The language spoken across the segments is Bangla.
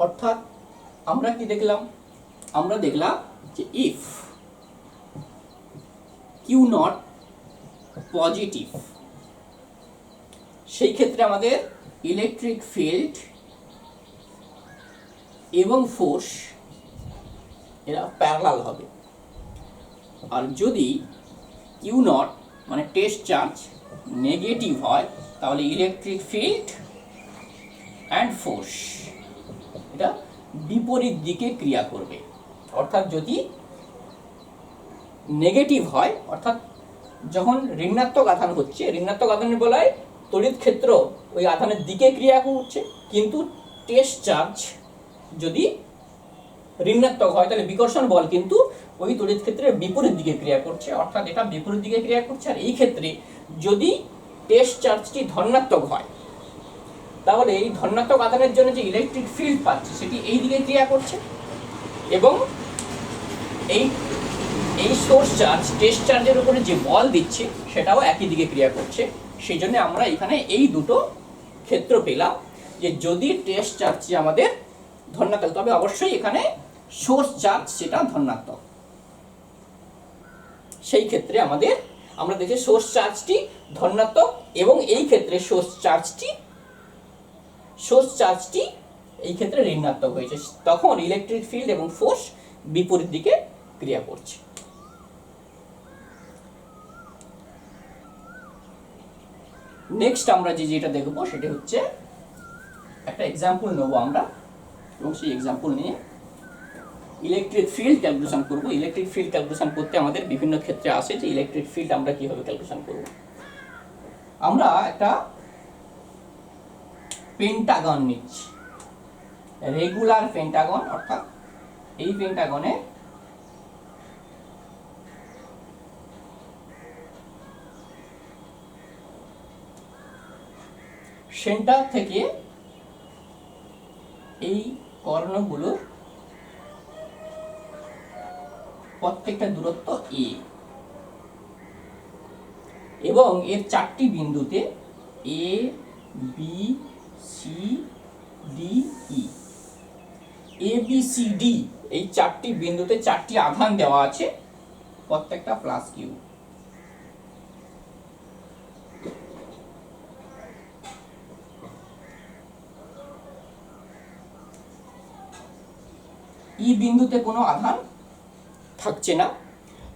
অর্থাৎ আমরা কি দেখলাম, আমরা দেখলাম যে ইফ কিউ নট পজিটিভ, সেই ক্ষেত্রে আমাদের ইলেকট্রিক ফিল্ড এবং ফোর্স এরা প্যারালাল হবে। আর যদি কিউ নট মানে টেস্ট চার্জ নেগেটিভ হয় তাহলে ইলেকট্রিক ফিল্ড অ্যান্ড ফোর্স এটা বিপরীত দিকে ক্রিয়া করবে। অর্থাৎ যদি নেগেটিভ হয়, অর্থাৎ যখন ঋণাত্মক আধান হচ্ছে, ঋণাত্মক আধানের বেলায় তড়িৎ ক্ষেত্র ওই আধানের দিকে ক্রিয়া করছে, কিন্তু টেস্ট চার্জ যদি ঋণাত্মক হয় তাহলে বিকর্ষণ বল কিন্তু ওই তড়িৎ ক্ষেত্রের বিপরীত দিকে ক্রিয়া করছে, অর্থাৎ এটা বিপরীত দিকে ক্রিয়া করছে। আর এই ক্ষেত্রে যদি টেস্ট চার্জটি ধনাত্মক হয় তাহলে এই ধনাত্মক আধানের জন্য যে ইলেকট্রিক ফিল্ড পাচ্ছে সেটি এই দিকে ক্রিয়া করছে, এবং এই সোর্স চার্জ টেস্ট চার্জের উপরে যে বল দিচ্ছে সেটাও একই দিকে ক্রিয়া করছে। সেই জন্য আমরা এখানে এই দুটো ক্ষেত্র পেলাম যে যদি টেস্ট চার্জটি আমাদের ধনাত্মক, তবে অবশ্যই এখানে সোর্স চার্জ সেটা ধনাত্মক, সেই ক্ষেত্রে আমরা দেখি সোর্স চার্জটি ধনাত্মক, এবং এই ক্ষেত্রে সোর্স চার্জটি এই ক্ষেত্রে ঋণাত্মক হয়েছে, তখন ইলেকট্রিক ফিল্ড এবং ফোর্স বিপরীত দিকে ক্রিয়া করছে। নেক্সট আমরা যেটা দেখব সেটা হচ্ছে একটা এক্সাম্পল নেব আমরা, এবং সেই এক্সাম্পল নিয়ে ইলেকট্রিক ফিল্ড ক্যালকুলেশন করব। ইলেকট্রিক ফিল্ড ক্যালকুলেশন করতে আমাদের বিভিন্ন ক্ষেত্রে আসে যে ইলেকট্রিক ফিল্ড আমরা কিভাবে ক্যালকুলেশন করব। আমরা একটা পেন্টাগন নিচ্ছি, রেগুলার পেন্টাগন, অর্থাৎ এই পেন্টাগনে সেন্টার থেকে এই কর্ণগুলোর প্রত্যেকটা দূরত্ব এ, এবং এর চারটি বিন্দুতে A B C D E, A B C D এই চারটি বিন্দুতে চারটি আধান দেওয়া আছে, প্রত্যেকটা প্লাস কিউ। ই বিন্দুতে কোনো আধান থাকছে না,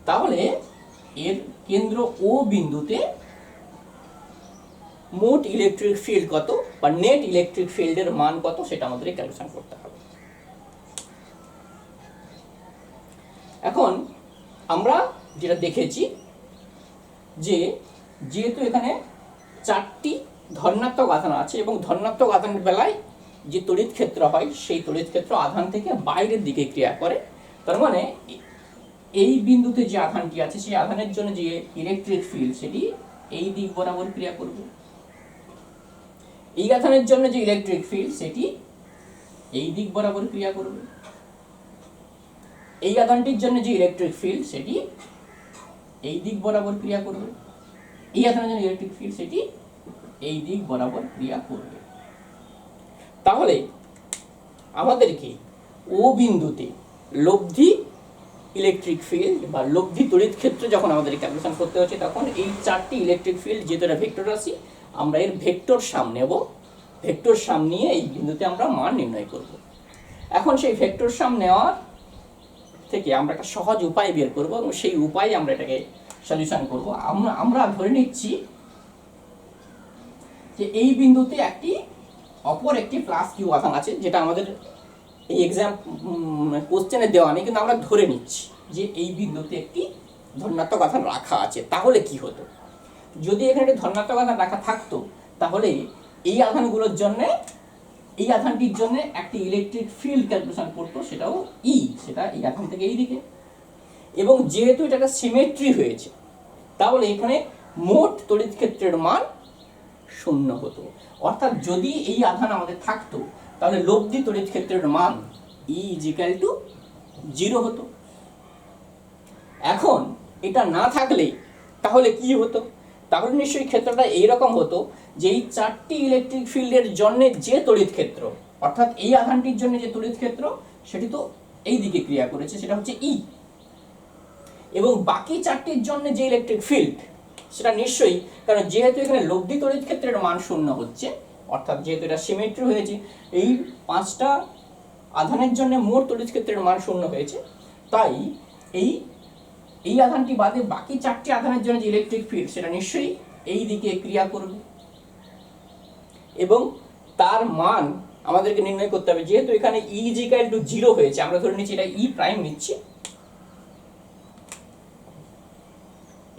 তাহলে এর কেন্দ্র ও বিন্দুতে মোট ইলেকট্রিক ফিল্ড কত বা নেট ইলেকট্রিক ফিল্ডের মান কত সেটা আমাদের ক্যালকুলেশন করতে হবে। এখন আমরা যেটা দেখেছি যে যেহেতু এখানে চারটি ধনাত্মক আধান আছে এবং ধনাত্মক আধানের বেলায় যে তড়িৎ ক্ষেত্র হয় সেই তড়িৎ ক্ষেত্র আধান থেকে বাইরের দিকে ক্রিয়া করে, তার মানে এই বিন্দুতে যে আধানটি আছে সেই আধানের জন্য যে ইলেকট্রিক ফিল্ড সেটি এই দিক বরাবর ক্রিয়া করবে, এই আধানের জন্য যে ইলেকট্রিক ফিল্ড সেটি এই দিক বরাবর ক্রিয়া করবে, এই আধানটির জন্য যে ইলেকট্রিক ফিল্ড সেটি এই দিক বরাবর ক্রিয়া করবে, এই আধানের জন্য ইলেকট্রিক ফিল্ড সেটি এই দিক বরাবর ক্রিয়া করবে। তাহলে আমাদেরকে ও বিন্দুতে লব্ধি ইলেকট্রিক ফিল্ড বা লব্ধি তড়িৎ ক্ষেত্র যখন আমাদের ক্যালকুলেশন করতে হচ্ছে, তখন এই চারটি ইলেকট্রিক ফিল্ড যেহেতু এটা ভেক্টর রাশি, আমরা এর ভেক্টর সাম নেব, ভেক্টর সাম নিয়ে এই বিন্দুতে আমরা মান নির্ণয় করব। এখন সেই ভেক্টর সাম নেওয়ার থেকে আমরা একটা সহজ উপায় বের করব, এবং সেই উপায়ে আমরা এটাকে সলিউশন করব। আমরা ধরে নিচ্ছি যে এই বিন্দুতে অপর একটি প্লাস কিউ আধান আছে, যেটা আমাদের এই এক্সাম কোশ্চেনে দেওয়া নেই, কিন্তু আমরা ধরে নিচ্ছি যে এই বিন্দুতে একটি ধনাত্মক আধান রাখা আছে। তাহলে কি হতো, যদি এখানে একটি ধনাত্মক আধান রাখা থাকতো তাহলে এই আধানগুলোর জন্য, এই আধানটির জন্য একটি ইলেকট্রিক ফিল্ড ক্যালকুলেশন করতো, সেটাও ই, সেটা এই আধান থেকে এই দিকে, এবং যেহেতু এটা একটা সিমেট্রি হয়েছে তাহলে এখানে মোট তড়িৎ ক্ষেত্রের মান 0 হতো। অর্থাৎ যদি এই আধান আমাদের থাকতো তাহলে লব্ধি তড়িৎ ক্ষেত্রের মান E = 0 হতো। এখন এটা না থাকলে তাহলে কি হতো, তাহলে নিশ্চয়ই ক্ষেত্রটা এইরকম হতো যে এই চারটি ইলেকট্রিক ফিল্ডের জন্য যে তড়িৎ ক্ষেত্র অর্থাৎ এই আধানটির জন্য যে তড়িৎ ক্ষেত্র সেটি তো এই দিকে ক্রিয়া করেছে, সেটা হচ্ছে ই। এবং বাকি চারটির জন্য যে ইলেকট্রিক ফিল্ড সেটা নিশ্চয়ই, কারণ যেহেতু এখানে লব্ধি তড়িৎ ক্ষেত্রের মান শূন্য হচ্ছে, অর্থাৎ যেহেতু এটা সিমেট্রি হয়েছে, এই পাঁচটা আধানের জন্য মোট তড়িৎ ক্ষেত্রের মান শূন্য হয়েছে, তাই এই আধানটি বাদে বাকি চারটি আধানের জন্য যে ইলেকট্রিক ফিল্ড সেটা নিশ্চয়ই এই দিকে ক্রিয়া করবে। এবং তার মান আমাদেরকে নির্ণয় করতে হবে, যেহেতু এখানে ই ইজ ইকুয়াল টু 0 হয়েছে, আমরা ধরে নিচ্ছি এটা ই প্রাইম নিচ্ছি।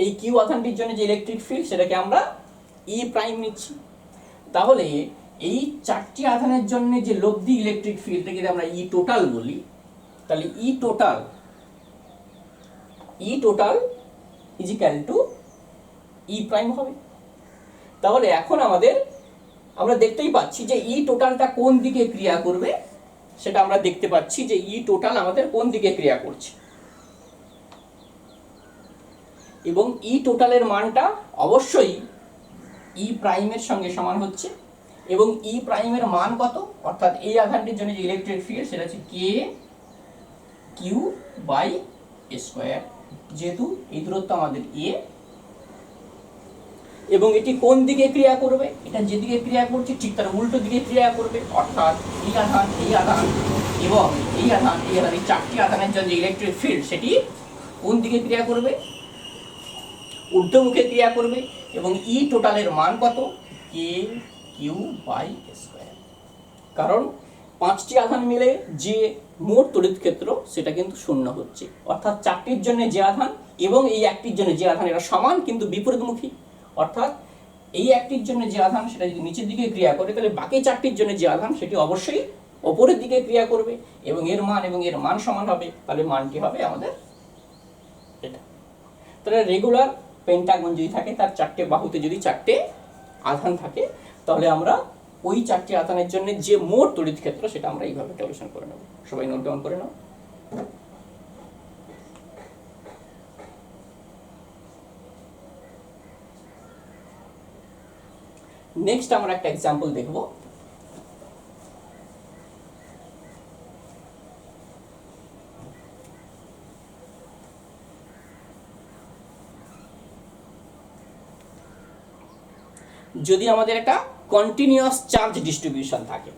এই কিউ আধানটির জন্য যে ইলেকট্রিক ফিল্ড সেটাকে আমরা ই প্রাইম নিচ্ছি। তাহলে এই চারটি আধানের জন্য যে লব্ধি ইলেকট্রিক ফিল্ডটাকে যদি আমরা ই টোটাল বলি, তাহলে E total is equal to E prime হবে। তাহলে এখন আমরা দেখতেই পাচ্ছি যে ই টোটালটা কোন দিকে ক্রিয়া করবে, সেটা আমরা দেখতে পাচ্ছি যে ই টোটাল আমাদের কোন দিকে ক্রিয়া করছে। এবং ই টোটালের মানটা অবশ্যই ই প্রাইমের সঙ্গে সমান হচ্ছে। এবং ই প্রাইমের মান কত, অর্থাৎ এই আধানটির জন্য যে ইলেকট্রিক ফিল্ড সেটা হচ্ছে কে কিউ বাই স্কোয়ার, যেহেতু এই দূরত্ব আমাদের এ। এবং এটি কোন দিকে ক্রিয়া করবে, এটা যেদিকে ক্রিয়া করছে ঠিক তার উল্টো দিকে ক্রিয়া করবে, অর্থাৎ এই আধান এবং এই আধান এই চারটি আধানের জন্য যে ইলেকট্রিক ফিল্ড সেটি কোন দিকে ক্রিয়া করবে, ঊর্ধ্বমুখে ক্রিয়া করবে। এবং ই টোটালের মান কত, কে কিউ বাই স্কোয়ার, কারণ পাঁচটি আধান মিলে যে মোট তড়িৎ ক্ষেত্র সেটা কিন্তু শূন্য হচ্ছে, অর্থাৎ চারটির জন্য যে আধান এবং এই একটির জন্য যে আধান এরা সমান কিন্তু বিপরীতমুখী। অর্থাৎ এই একটির জন্য যে আধান সেটা যদি নিচের দিকে ক্রিয়া করে, তাহলে বাকি চারটির জন্য যে আধান সেটি অবশ্যই ওপরের দিকে ক্রিয়া করবে এবং এর মান সমান হবে। তাহলে মানটি হবে আমাদের এটা। তাহলে রেগুলার পেন্টাগন যদি থাকে, তার চারটে বাহুতে যদি চারটে আধান থাকে, তাহলে আমরা ওই চারটি আধানের জন্য যে মোট তড়িৎ ক্ষেত্র সেটা আমরা এইভাবে ক্যালকুলেশন করে নেব। সবাই নোট ডাউন করে নাও। নেক্সট আমরা একটা এক্সাম্পল দেখব। যদি আমাদের একটা কন্টিনিউয়াস চার্জ ডিস্ট্রিবিউশন থাকে,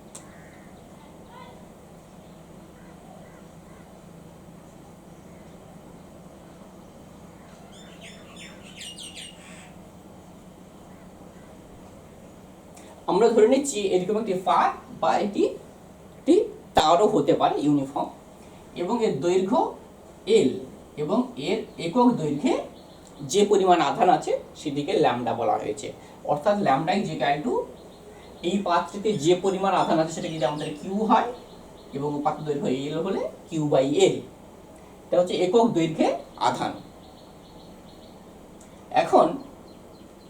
আমরা ধরে নিচ্ছি এরকম একটি পাত বা এটি একটি তারও হতে পারে ইউনিফর্ম, এবং এর দৈর্ঘ্য এল এবং এর একক দৈর্ঘ্যে যে পরিমাণ আধান আছে সেটিকে ল্যামডা বলা হয়েছে। অর্থাৎ ল্যামডা ইজ ইকুয়াল টু এই পাত্রটিতে যে পরিমাণ আধান আছে সেটা যদি আমাদের কিউ হয় এবং পাত্র দৈর্ঘ্য এল হলে কিউ বাই এল, এটা হচ্ছে একক দৈর্ঘ্যে আধান। এখন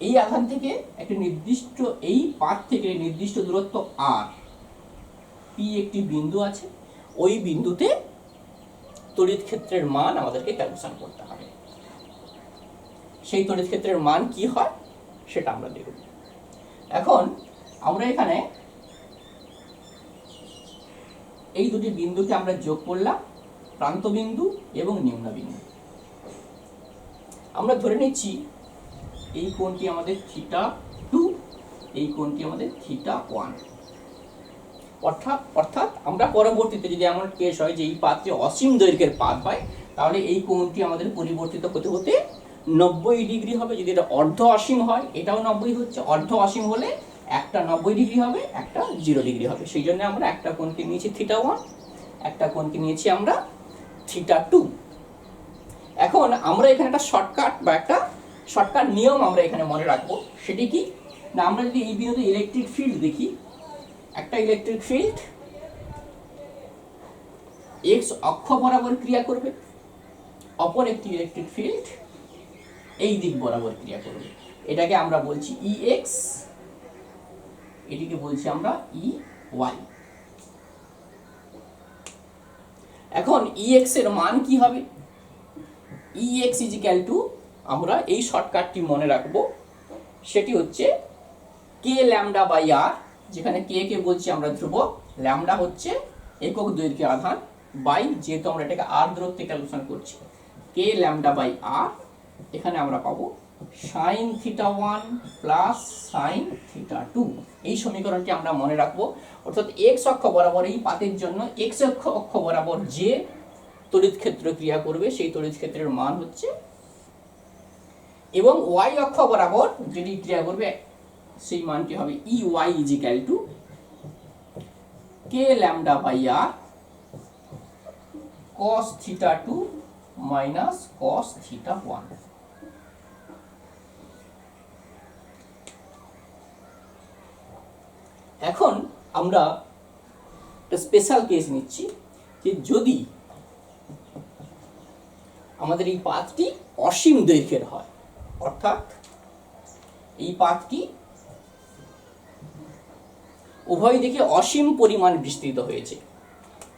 এই আধান থেকে একটি নির্দিষ্ট, এই পাত থেকে নির্দিষ্ট দূরত্ব আর পি একটি বিন্দু আছে, ওই বিন্দুতে তড়িৎ ক্ষেত্রের মান আমাদেরকে ক্যালকুলেশন করতে হবে। সেই তড়িৎ ক্ষেত্রের মান কি হয় সেটা আমরা দেখব। এখন আমরা এখানে এই দুটি বিন্দুকে আমরা যোগ করলাম, প্রান্ত বিন্দু এবং নিম্ন বিন্দু। আমরা ধরে নিচ্ছি এই কোণটি আমাদের θ2, এই কোণটি আমাদের θ1। অর্থাৎ আমরা পরবর্তীতে যদি এমন কেস হয় যে এই পাত্রে অসীম দৈর্ঘ্যের পাত হয়, তাহলে এই কোণটি আমাদের পরিবর্তিত হতে হতে 90 ডিগ্রি হবে। যদি এটা অর্ধ অসীম হয়, এটাও 90 হচ্ছে, অর্ধ অসীম হলে একটা 90 ডিগ্রি হবে, একটা 0 ডিগ্রি হবে। সেই জন্য আমরা একটা কোণকে নিয়েছি θ1, একটা কোণকে নিয়েছি আমরা θ2। এখন আমরা এখানে একটা শর্টকাট নিয়ম আমরা এখানে মনে রাখবো। সেটি কি না, আমরা যদি এই বিন্দুতে ইলেকট্রিক ফিল্ড দেখি, একটা ইলেকট্রিক ফিল্ড এক্স অক্ষ বরাবর ক্রিয়া করবে, অপর একটি ইলেকট্রিক ফিল্ড এই দিক বরাবর ক্রিয়া করবে। এটাকে আমরা বলছি ই এক্স, এটিকে বলছি আমরা ই ওয়াই। এখন ই এক্স এর মান কি হবে? ই এক্স ইজ ইকুয়াল টু, আমরা এই শর্টকাটটি মনে রাখবো, সেটি হচ্ছে কে ল্যামডা বাই আর, যেখানে কে কে বলছি আমরা ধ্রুবক, ল্যামডা হচ্ছে একক দৈর্ঘ্যের আধান, বাই যেহেতু আমরা এটাকে আর দূরত্বে ক্যালকুলেশন করছি, কে ল্যামডা বাই আর, এখানে আমরা পাবো sign theta 1 plus sine theta 2। এই সমীকরণটি আমরা মনে রাখবো। অর্থাৎ এক্স অক্ষ বরাবর এই পাতের জন্য এক্স অক্ষ বরাবর যে তড়িৎ ক্ষেত্র ক্রিয়া করবে সেই তড়িৎ ক্ষেত্রের মান হচ্ছে, এবং ওয়াই অক্ষ বরাবর যেটি ক্রিয়া করবে সেই মানটি হবে ই y equal to k lambda by r cos theta 2 minus cos theta 1। এখন আমরা একটা স্পেশাল কেস নিচ্ছি যে যদি আমাদের এই পাথটি অসীম দৈর্ঘ্যের হয়, অর্থাৎ এই পাথটি উভয় দিকে অসীম পরিমাণ বিস্তৃত হয়েছে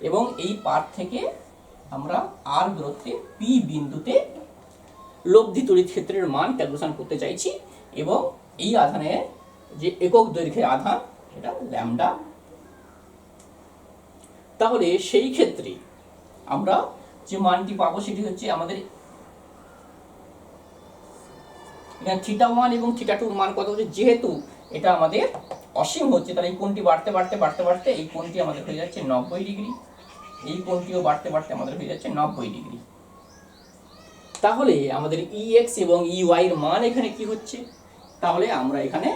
এবং এই পাথ থেকে আমরা আর দূরত্বে পি বিন্দুতে লব্ধি তড়িৎ ক্ষেত্রের মান ক্যালকুলেশন করতে চাইছি, এবং এই আধানের যে একক দৈর্ঘ্যের আধান সেটা ল্যামডা। তাহলে সেই ক্ষেত্রে আমরা যে মানটি পাবো সেটি হচ্ছে আমাদের এখানে থিটা 1 এবং থিটা 2 মান কত হচ্ছে, যেহেতু এটা আমাদের অসীম হচ্ছে তাহলে এই কোণটি বাড়তে বাড়তে বাড়তে বাড়তে এই কোণটি আমাদের হয়ে যাচ্ছে 90 ডিগ্রি, এই কোণটিও বাড়তে বাড়তে আমাদের হয়ে যাচ্ছে 90 ডিগ্রি। তাহলে আমাদের EX এবং EY এর মান এখানে কি হচ্ছে, তাহলে আমরা এখানে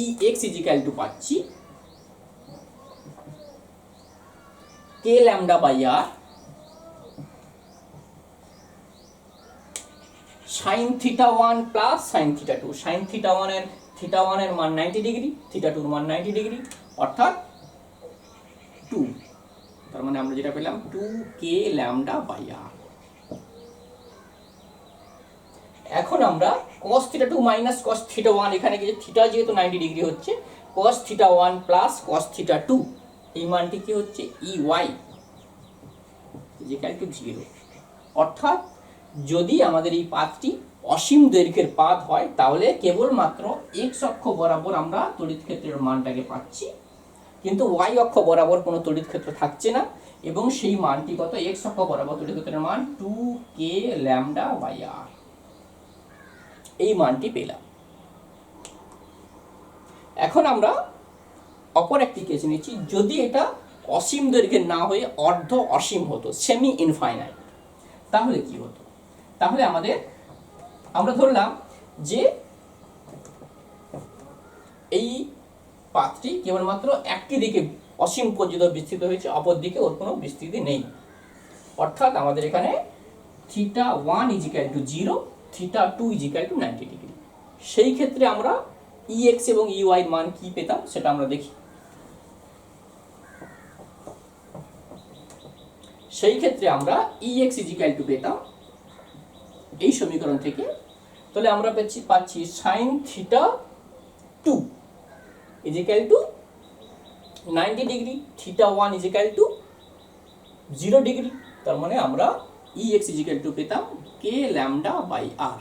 EX ইজিক্যাল টু পাচ্ছি K lambda by R sine theta 1 plus sine theta 2। Sine theta 1 এর মান 90 ডিগ্রি, থিটা 2 এর মান 90 ডিগ্রি, অর্থাৎ 2। তার মানে আমরা যেটা পেলাম 2 কে ল্যামডা বাই আর। এখন আমরা cos theta 2 minus cos theta 1, এখানে গিয়ে থিটা যেহেতু 90 ডিগ্রি হচ্ছে, cos theta 1 plus cos theta 2 এই মানটি কি হচ্ছে EY ইকুয়াল টু 0। অর্থাৎ যদি আমাদের এই পাথটি অসীম দৈর্ঘ্যের পাথ হয় তাহলে কেবলমাত্র এক্স অক্ষ বরাবর আমরা তড়িৎ ক্ষেত্রের মানটাকে পাচ্ছি, কিন্তু ওয়াই অক্ষ বরাবর কোনো তড়িৎ ক্ষেত্র থাকছে না, এবং সেই মানটি কত, এক্স অক্ষ বরাবর তড়িৎ ক্ষেত্রের মান 2 কে ল্যামডা বাই আর, এই মানটি পেলাম। এখন আমরা অপর একটি কেস নিচ্ছি, যদি এটা অসীম দৈর্ঘ্যের না হয়ে অর্ধ অসীম হতো, সেমি ইনফাইনাইট, তাহলে কি হতো। তাহলে আমরা ধরলাম যে এই পাথটি কেবলমাত্র একটি দিকে অসীম পর্যন্ত বিস্তৃত হয়েছে, অপর দিকে ওর কোনো বিস্তৃতি নেই। অর্থাৎ আমাদের এখানে theta 1 equal to 0, theta 2 equal to 90 degree. সেই ক্ষেত্রে আমরা EX এবং EY এর মান কি পেতাম সেটা আমরা দেখি। সেই ক্ষেত্রে আমরা EX ইজিক্যাল টু পেতাম এই সমীকরণ থেকে। তাহলে আমরা পাচ্ছি sine theta 2 equal to 90 degree, theta 1 equal to 0 degree. তার মানে আমরা EX ইজিক্যাল টু পেতাম কে ল্যামডা বাই আর,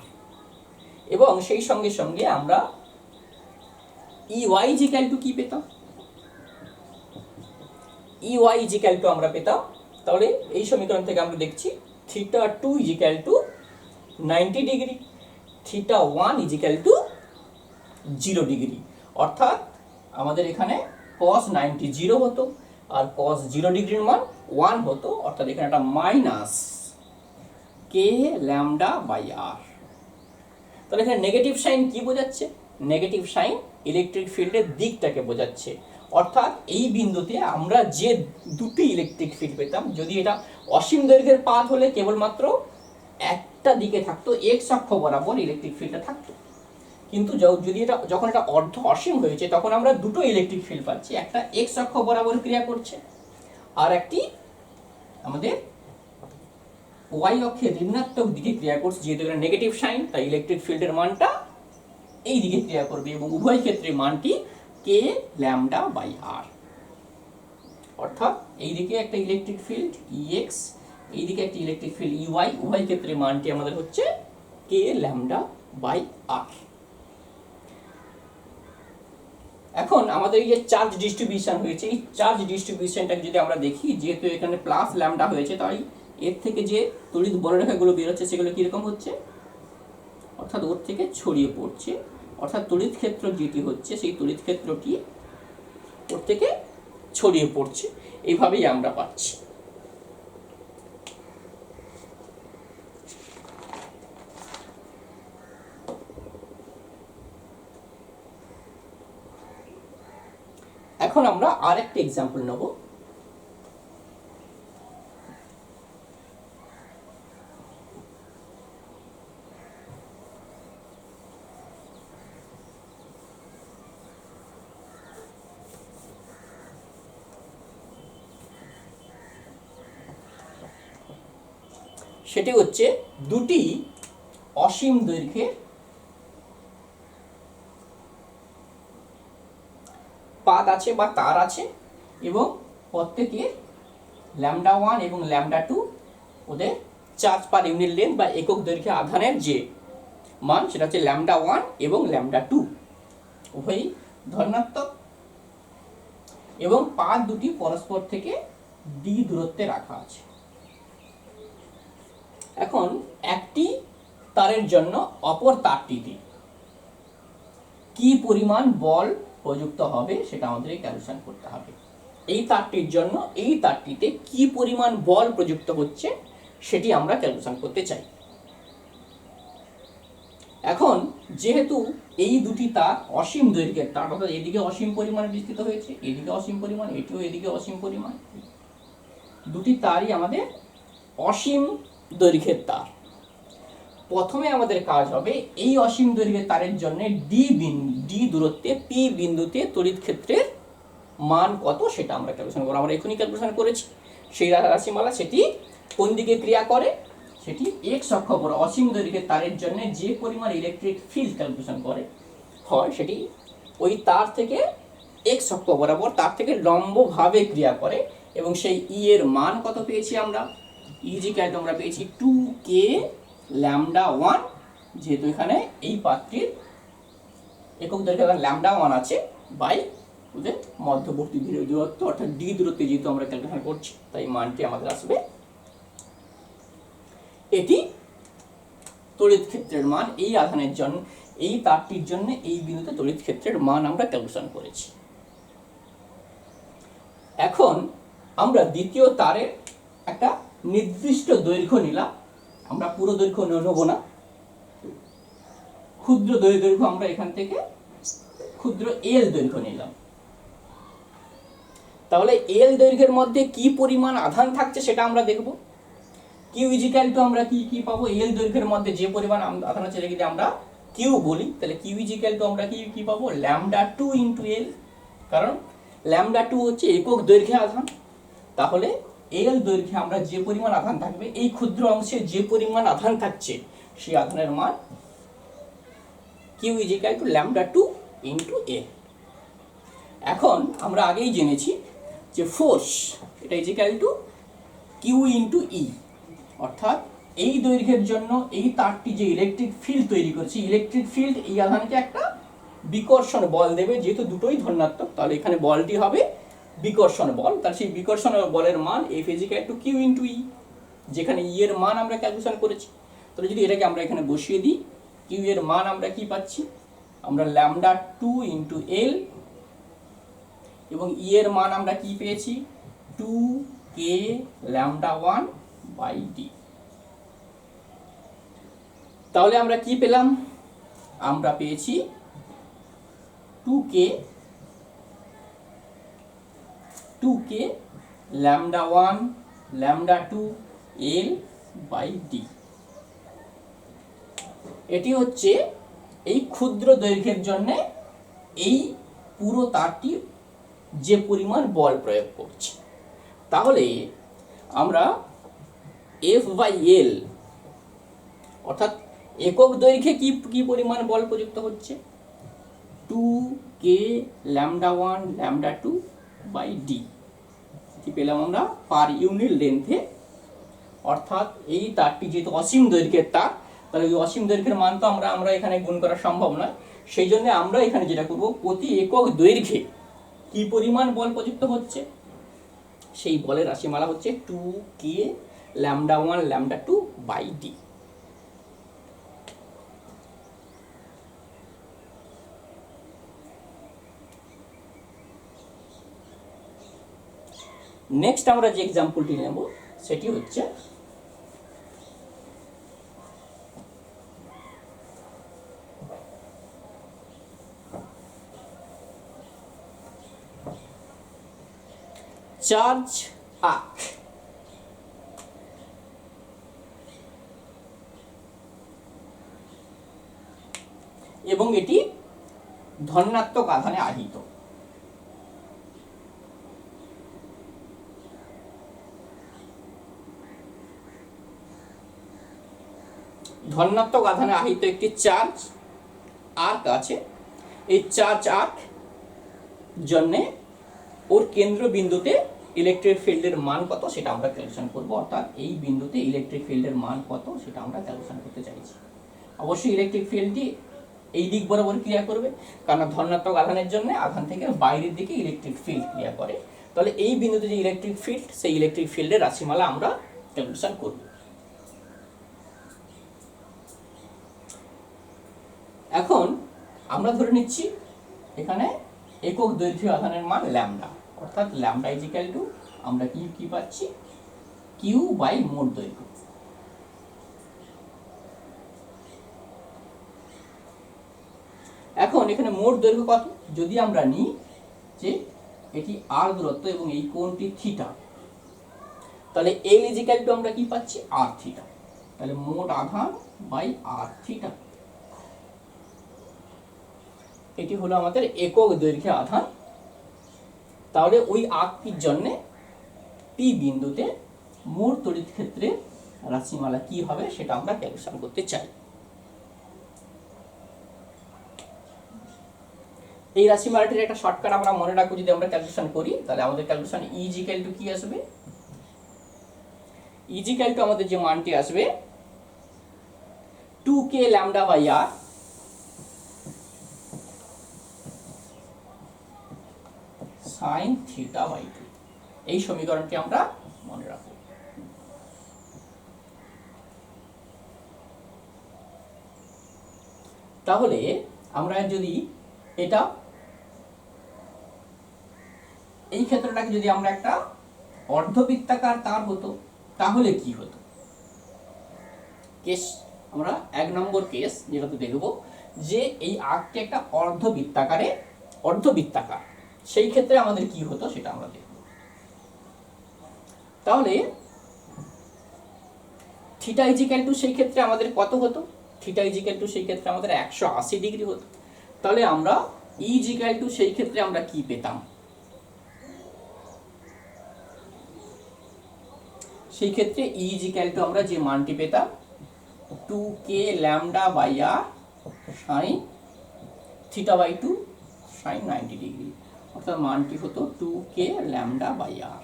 এবং সেই সঙ্গে সঙ্গে আমরা EY ইজিক্যাল টু কি পেতাম, EY ইজিক্যাল টু আমরা পেতাম, তাহলে এই সমীকরণ থেকে আমরা দেখছি theta 2 equal to 90 degree, theta 1 equal to 0 degree. অর্থাৎ আমাদের এখানে cos 90 0 হতো আর cos 0 ডিগ্রির মান 1 হতো, অর্থাৎ এখানে একটা মাইনাস কে ল্যামডা বাই আর। তাহলে এখানে নেগেটিভ সাইন কি বোঝাচ্ছে, নেগেটিভ সাইন ইলেকট্রিক ফিল্ডের দিকটাকে বোঝাচ্ছে। অর্থাৎ এই বিন্দুতে আমরা যে দুটি ইলেকট্রিক ফিল্ড পেতাম, যদি এটা অসীম দৈর্ঘ্যের পাথ হলে কেবলমাত্র একটা দিকে থাকতো, এক্স অক্ষ বরাবর ইলেকট্রিক ফিল্ডটা থাকতো, কিন্তু যদি এটা যখন এটা অর্ধ অসীম হয়েছে তখন আমরা দুটো ইলেকট্রিক ফিল্ড পাচ্ছি, একটা এক্স অক্ষ বরাবর ক্রিয়া করছে আর একটি আমাদের ওয়াই অক্ষে ঋণাত্মক দিকে ক্রিয়া করছে। যেহেতু এটা নেগেটিভ সাইন তাই ইলেকট্রিক ফিল্ডের মানটা এই দিকে ক্রিয়া করবে, এবং উভয় ক্ষেত্রে মানটি কে ল্যামডা বাই আর। অর্থাৎ এই দিকে একটা ইলেকট্রিক ফিল্ড EX, এই দিকে একটা ইলেকট্রিক ফিল্ড EY, উভয় ক্ষেত্রে মানটি আমাদের হচ্ছে কে ল্যামডা বাই আর। এখন আমাদের এই যে চার্জ ডিস্ট্রিবিউশন হয়েছে, এই চার্জ ডিস্ট্রিবিউশনটাকে যদি আমরা দেখি, যেহেতু এখানে প্লাস ল্যামডা হয়েছে, তাই এর থেকে যে তড়িৎ বলরেখাগুলো বেরোচ্ছে সেগুলো কীরকম হচ্ছে, অর্থাৎ ওর থেকে ছড়িয়ে পড়ছে, অর্থাৎ তড়িৎ ক্ষেত্র যেটি হচ্ছে সেই তড়িৎ ক্ষেত্রটি ওর থেকে ছড়িয়ে পড়ছে। এইভাবেই আমরা পাচ্ছি। এখন আমরা আরেকটা এক্সাম্পল নেব। সেটি হচ্ছে দুটি অসীম দৈর্ঘ্যের পাত আছে বা তার আছে, এবং প্রত্যেকের λ1 এবং λ2 ওদের চার্জ পার ইউনিট লেন্থ বা একক দৈর্ঘ্যে আধানের যে মান সেটা হচ্ছে λ1 এবং λ2, উভয়ই ধনাত্মক, এবং পাত দুটি পরস্পর থেকে d দূরত্বে রাখা আছে। এখন একটি তারের জন্য অপর তারটিতে কি পরিমাণ বল প্রযুক্ত হবে সেটা আমাদের ক্যালকুলেশন করতে হবে। এই তারটির জন্য এই তারটিতে কি পরিমাণ বল প্রযুক্ত হচ্ছে সেটি আমরা ক্যালকুলেশন করতে চাই। এখন যেহেতু এই দুটি তার অসীম দৈর্ঘ্যের তার, অর্থাৎ এদিকে অসীম পরিমাণে বিস্তৃত হয়েছে, এদিকে অসীম পরিমাণ, এটিও এদিকে অসীম পরিমাণ, দুটি তারই আমাদের অসীম দৈর্ঘ্যের তার। প্রথমে আমাদের কাজ হবে এই অসীম দৈর্ঘ্যের তারের জন্য ডি দূরত্বে পি বিন্দুতে তড়িৎ ক্ষেত্রের মান কত সেটা আমরা ক্যালকুলেশন করব। আমরা এখনই ক্যালকুলেশন করেছি সেই রাশিমালা, সেটি কোন দিকে ক্রিয়া করে, সেটি এক্স অক্ষ বরাবর অসীম দৈর্ঘ্যের তারের জন্য যে পরিমাণ ইলেকট্রিক ফিল্ড ক্যালকুলেশন করে হয় সেটি ওই তার থেকে এক্স অক্ষ বরাবর তার থেকে লম্বভাবে ক্রিয়া করে, এবং সেই ই এর মান কত পেয়েছি আমরা, ইজিক্যাল আমরা পেয়েছি 2k λ1, যেহেতু এখানে এই পাত্রীর একক দৈর্ঘ্য λ1 আছে, বাই ওদের মধ্যবর্তী দূরত্ব অর্থাৎ ডি দূরত্বে যেহেতু আমরা ক্যালকুলেশন করছি, তাই মানটি আমাদের আসবে। এটি তড়িৎ ক্ষেত্রের মান এই আধানের জন্য, এই তারটির জন্য এই বিন্দুতে তড়িৎ ক্ষেত্রের মান আমরা ক্যালকুলেশন করেছি। এখন আমরা দ্বিতীয় তারের একটা নির্দিষ্ট দৈর্ঘ্য নিলাম, আমরা পুরো দৈর্ঘ্য নেব না, ক্ষুদ্র দৈর্ঘ্য আমরা এখান থেকে ক্ষুদ্র এল দৈর্ঘ্য নিলাম। তাহলে এল দৈর্ঘ্যের মধ্যে কি পরিমাণ আধান থাকছে সেটা আমরা দেখব। কিউ ইজিক্যাল টু আমরা কি পাবো, এল দৈর্ঘ্যের মধ্যে যে পরিমাণ আধান আছে যদি আমরা কিউ বলি, তাহলে কিউ ইজিক্যাল টু আমরা কি পাবো, λ2 ইন্টু এল, কারণ λ2 হচ্ছে একক দৈর্ঘ্যে আধান। তাহলে এল দৈর্ঘ্যে আমরা যে পরিমাণ আধান থাকবে, এই ক্ষুদ্র অংশে যে পরিমাণ আধান থাকছে সেই আধানের মান Q is equal two λ2 into L. এখন আমরা আগেই জেনেছি যে ফোর্স এটা ইজিক্যাল টু কিউ ইন্টু ই, অর্থাৎ এই দৈর্ঘ্যের জন্য এই তারটি যে ইলেকট্রিক ফিল্ড তৈরি করছে, ইলেকট্রিক ফিল্ড এই আধানকে একটা বিকর্ষণ বল দেবে, যেহেতু দুটোই ধনাত্মক তাহলে এখানে বলটি হবে বিকর্ষণ বল, তার সেই বিকর্ষণ বলের মান F is equal to Q into E, যেখানে ই এর মান আমরা ক্যালকুলেশন করেছি। তাহলে যদি এটাকে আমরা এখানে বসিয়ে দিই, কিউ এর মান আমরা কি পাচ্ছি, আমরা λ2 ইন্টু এল, এবং ই এর মান আমরা কি পেয়েছি 2k λ1 বাই ডি। তাহলে আমরা কি পেলাম, আমরা পেয়েছি 2k λ1 λ2 এল বাই ডি। এটি হচ্ছে এই ক্ষুদ্র দৈর্ঘ্যের জন্য এই পুরো তারটি যে পরিমাণ বল প্রয়োগ করছে। তাহলে আমরা এফ বাই এল অর্থাৎ একক দৈর্ঘ্যে কি পরিমাণ বল প্রযুক্ত হচ্ছে, 2k λ1 λ2 বাই ডি কি পেলাম আমরা পার ইউনিট লেন্থে। অর্থাৎ এই তারটি যেহেতু অসীম দৈর্ঘ্যের তার, তাহলে এই অসীম দৈর্ঘ্যের মান তো আমরা এখানে গুণ করা সম্ভব নয়, সেই জন্য আমরা এখানে যেটা করব, প্রতি একক দৈর্ঘ্যে কি পরিমাণ বল প্রযুক্ত হচ্ছে সেই বলের রাশিমালা হচ্ছে 2k λ1 λ2 বাই ডি। নেক্সট আমরা যে এক্সাম্পলটি নেব সেটি হচ্ছে চার্জ আর্ক। এবং এটি ধনাত্মক আধানে আহিত। ধনাত্মক আধানে আহিত একটি চার্জ আর্ক আছে। এই চার্জ আর্ক জন্যে ওর কেন্দ্র বিন্দুতে ইলেকট্রিক ফিল্ডের মান কত সেটা আমরা ক্যালকুলেশন করব, অর্থাৎ এই বিন্দুতে ইলেকট্রিক ফিল্ডের মান কত সেটা আমরা ক্যালকুলেশন করতে চাইছি। অবশ্যই ইলেকট্রিক ফিল্ডটি এই দিক বরাবর ক্রিয়া করবে, কারণ ধনাত্মক আধানের জন্য আধান থেকে বাইরের দিকে ইলেকট্রিক ফিল্ড ক্রিয়া করে। তাহলে এই বিন্দুতে যে ইলেকট্রিক ফিল্ড, সেই ইলেকট্রিক ফিল্ডের রাশিমালা আমরা ক্যালকুলেশন করব। এখন আমরা ধরে নিচ্ছি এখানে একক দৈর্ঘ্য আধানের মান ল্যামডা, অর্থাৎ ল্যামডা ইজ ইকুয়াল টু আমরা কি পাচ্ছি, কিউ বাই মোট দৈর্ঘ্য। এখন এখানে মোট দৈর্ঘ্য কত, যদি আমরা নিই যে এটি আর দূরত্ব এবং এই কোণটি থিটা, তাহলে এল ইজ ইকুয়াল টু আমরা কি পাচ্ছি, আর থিটা। তাহলে মোট আধান বাই আর থিটা, এটি হলো আমাদের একক দৈর্ঘ্যে আধান। তাহলে ওই আর্কটির জন্য পি বিন্দুতে মোট তড়িৎ ক্ষেত্রের রাশিমালা কি হবে সেটা আমরা ক্যালকুলেশন করতে চাই। এই রাশিমালাটির একটা শর্টকাট আমরা মনে রাখবো, যদি আমরা ক্যালকুলেশন করি তাহলে আমাদের calculation E is equal two কি আসবে, ই ইজ ইকুয়াল টু আমাদের যে মানটি আসবে 2k lambda by R sine theta by 2। এই সমীকরণটি আমরা মনে রাখবো। তাহলে আমরা যদি এটা এই ক্ষেত্রটাকে যদি আমরা একটা অর্ধবৃত্তাকার তার হতো তাহলে কি হতো। কেস আমরা 1 নম্বর কেস যেটা তো দেখব, যে এই আর্কটি একটা অর্ধবৃত্তাকার, সেই ক্ষেত্রে আমাদের কি হতো সেটা আমরা দেখব। তাহলে থিটা ইজ ইকুয়াল টু সেই ক্ষেত্রে আমাদের কত হতো, থিটা ইজ ইকুয়াল টু সেই ক্ষেত্রে আমাদের 180 ডিগ্রি হতো। তাহলে আমরা ই ইজ ইকুয়াল টু সেই ক্ষেত্রে আমরা কি পেতাম, সেই ক্ষেত্রে ই ইজ ইকুয়াল টু আমরা যে মানটি পেতাম 2k lambda by R sine theta by 2 sine 90 degree, অর্থাৎ মানটি হতো 2k ল্যামডা বাই আর।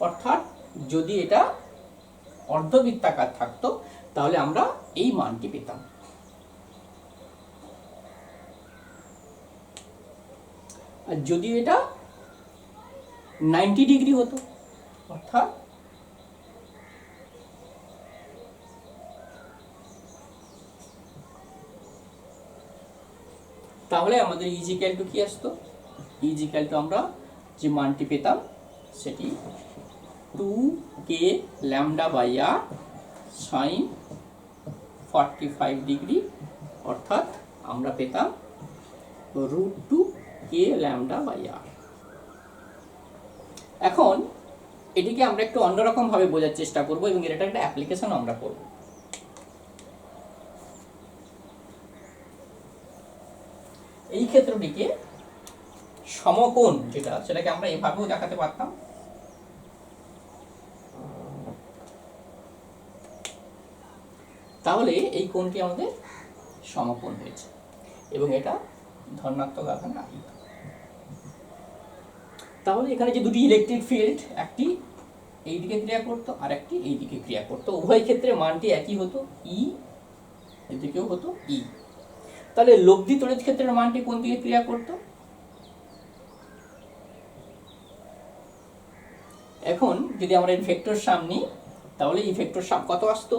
অর্থাৎ যদি এটা অর্ধবৃত্তাকার থাকতো তাহলে আমরা এই মানটি পেতাম। আর যদি এটা 90 ডিগ্রি হতো, অর্থাৎ তাহলে আমাদের ইজ ইকুয়াল টু কি আসতো, ইজ ইকুয়াল টু আমরা যে মানটি পেতাম সেটি 2k lambda by R sine 45 degree, অর্থাৎ আমরা পেতাম √2k ল্যামডা বাই আর। এখন এটিকে আমরা একটু অন্যরকম ভাবে বোঝার চেষ্টা করব এবং এর একটা অ্যাপ্লিকেশন আমরা করব। এই ক্ষেত্রটিকে সমকোণ যেটা, সেটাকে আমরা এভাবেও দেখাতে পারতাম। তাহলে এই কোণটি আমাদের সমকোণ হয়েছে এবং এটা ধনাত্মক আধানে আহিত। তাহলে এখানে যে দুটি ইলেকট্রিক ফিল্ড, একটি এই দিকে ক্রিয়া করতো আর একটি এই দিকে ক্রিয়া করতো, উভয় ক্ষেত্রে মানটি একই হতো, ই এদিকেও হতো ই। তাহলে লব্ধি তড়িৎ ক্ষেত্রের মানটি কোন দিকে ক্রিয়া করত? এখন যদি আমরা এই ভেক্টর সাম নিই, তাহলে এই ভেক্টর সাম কত আসতো?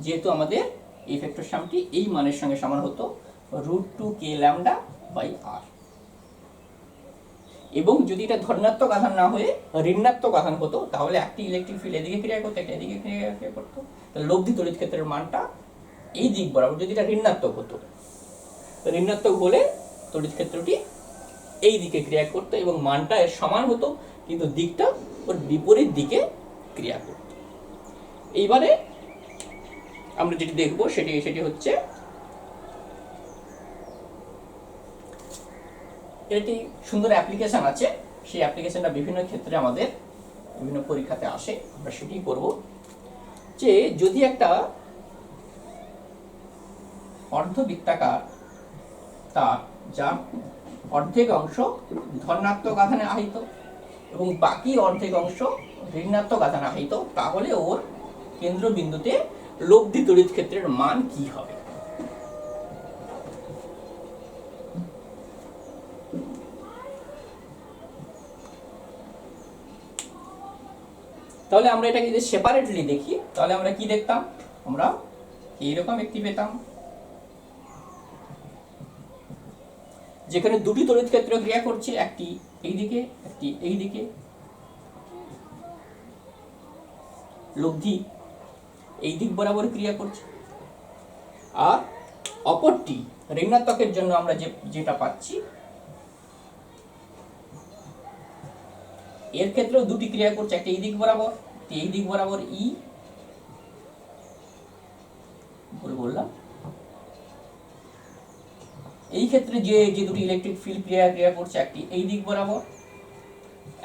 যেহেতু আমাদের এই ভেক্টর সামটি এই মানের সঙ্গে সমান হতো √2k λ/r। এবং যদি এটা ধনাত্মক আধান না হয়ে ঋণাত্মক আধান হতো, তাহলে একটি ইলেকট্রিক ফিল্ড এদিকে ক্রিয়া করতো, একটা এদিকে ক্রিয়া করতো। তাহলে লব্ধি তড়িৎ ক্ষেত্রের মানটা এই দিক বরাবর, যদি এটা ঋণাত্মক হতো, ঋণাত্মক হলে তড়িৎ ক্ষেত্রটি এই দিকে ক্রিয়া করতো এবং মানটা এর সমান হতো, কিন্তু দিকটা ওর বিপরীত দিকে ক্রিয়া করত। এইবারে আমরা যেটি দেখব সেটি হচ্ছে একটি সুন্দর অ্যাপ্লিকেশন আছে। সেই অ্যাপ্লিকেশনটা বিভিন্ন ক্ষেত্রে আমাদের বিভিন্ন পরীক্ষাতে আসে, আমরা সেটি করব। যে যদি একটা অর্ধবৃত্তাকার তার যার অর্ধেক অংশ ধনাত্মক আধানে আহিত এবং বাকি অর্ধেক অংশ ঋণাত্মক আধানে আহিত, তাহলে ওর কেন্দ্রবিন্দুতে লব্ধি তড়িৎ ক্ষেত্রের মান কি হবে? তাহলে আমরা এটাকে যদি সেপারেটলি দেখি, তাহলে আমরা কি দেখতাম? আমরা এইরকম একটি পেতাম যেখানে দুটি তড়িৎ ক্ষেত্র ক্রিয়া করছে, একটি এইদিকে একটি এইদিকে। লব্ধি এই দিক বরাবর ক্রিয়া করছে, আর অপরটি ঋণাত্মকের জন্য আমরা যেটা পাচ্ছি, এর ক্ষেত্রেও দুটি ক্রিয়া করছে, একটা এই দিক বরাবর, এই দিক বরাবর ই বললাম। এই ক্ষেত্রে যে দুটি ইলেকট্রিক ফিল্ড ক্রিয়া করছে, একটি এই দিক বরাবর,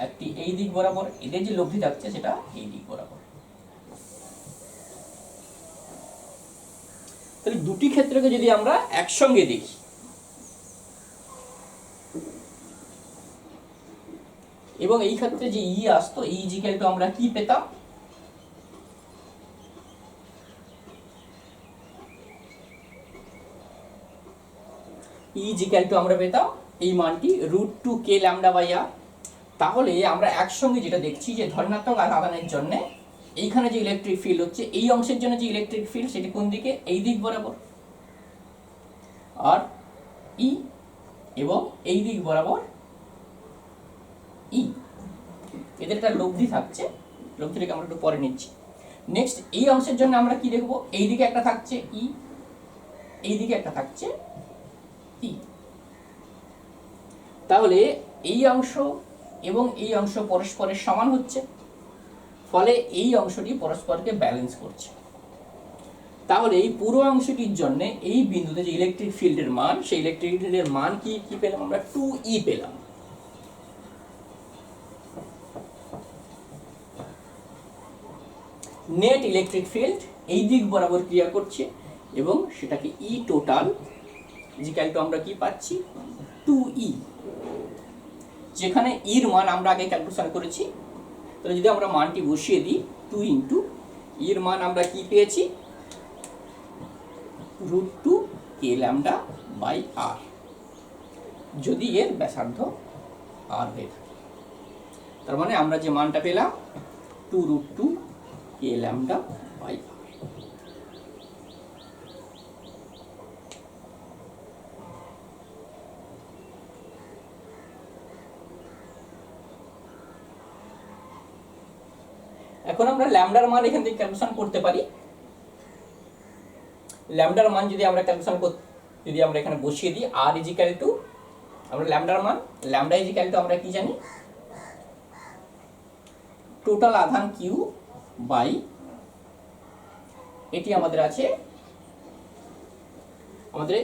একটি এই দিক বরাবর, এদের যে লব্ধি থাকছে সেটা এই দিক বরাবর। তাহলে দুটি ক্ষেত্রকে যদি আমরা একসঙ্গে দেখি, এবং এই ক্ষেত্রে যে ই আসতো, ই ইজিক্যাল টু আমরা কি পেতাম? ই ইজিক্যাল টু আমরা পেতাম এই মানটি √2k λ/r। তাহলে আমরা একসঙ্গে যেটা দেখছি যে ধনাত্মক আধানের জন্য এইখানে যে ইলেকট্রিক ফিল্ড হচ্ছে, এই অংশের জন্য যে ইলেকট্রিক ফিল্ড সেটি কোন দিকে? এই দিক বরাবর। আর ই এবং এই দিক বরাবর ই, এদের একটা লব্ধি থাকছে, লব্ধিটাকে আমরা একটু পরে নিচ্ছি। নেক্সট এই অংশের জন্য আমরা কি দেখব? এই দিকে একটা থাকছে ই, এই দিকে একটা থাকছে ই। তাহলে এই অংশ এবং এই অংশ পরস্পরের সমান হচ্ছে, ফলে এই অংশটি পরস্পরকে ব্যালেন্স করছে। তাহলে এই পুরো অংশটির জন্য এই বিন্দুতে যে ইলেকট্রিক ফিল্ডের মান, সেই ইলেকট্রিক ফিল্ডের মান কি পেলাম? আমরা 2e পেলাম। নেট ইলেকট্রিক ফিল্ড এই দিক বরাবর ক্রিয়া করছে এবং সেটাকে ই টোটাল ইজিক্যাল টু আমরা কি পাচ্ছি? 2e। যেখানে ইর মান আমরা আগে ক্যালকুলেশন করেছি, তাহলে যদি আমরা মানটি বসিয়ে দিই, 2 ইন্টু ইর মান আমরা কি পেয়েছি? √2k λ/r, যদি এর ব্যাসার্ধ r হয়ে থাকে। তার মানে আমরা যে মানটা পেলাম 2√2k λ/r। এখন আমরা ল্যামডার মান এখান থেকে ক্যালকুলেশন করতে পারি। ল্যামডার মান যদি আমরা যদি আমরা এখানে বসিয়ে দিই, r ইজিক্যাল টু, আমরা ল্যামডার মান, ল্যামডা ইজিক্যাল টু আমরা কি জানি? টোটাল আধান কিউ বাই, এটি আমাদের আছে, আমাদের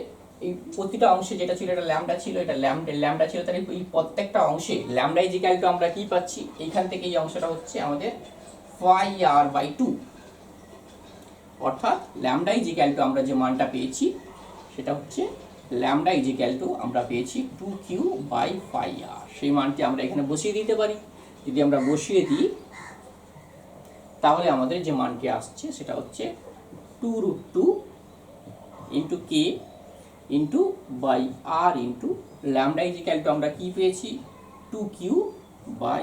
এই প্রতিটা অংশে যেটা ছিল এটা ল্যামডা ছিল, এটা ল্যামডা ছিল, তাহলে এই প্রত্যেকটা অংশে ল্যামডা ইজিক্যাল টু আমরা কি পাচ্ছি? এইখান থেকে এই অংশটা হচ্ছে আমাদের πr/2, অর্থাৎ ল্যামডা ইজিক্যাল টু আমরা যে মানটা পেয়েছি সেটা হচ্ছে ল্যামডা ইজিক্যাল টু আমরা পেয়েছি 2q/πr। সেই মানটি আমরা এখানে বসিয়ে দিতে পারি। যদি আমরা বসিয়ে দিই, তাহলে আমাদের যে মানটি আসছে সেটা হচ্ছে 2√2 × k into by r into lambda equal to আমরা কী পেয়েছি 2q বাই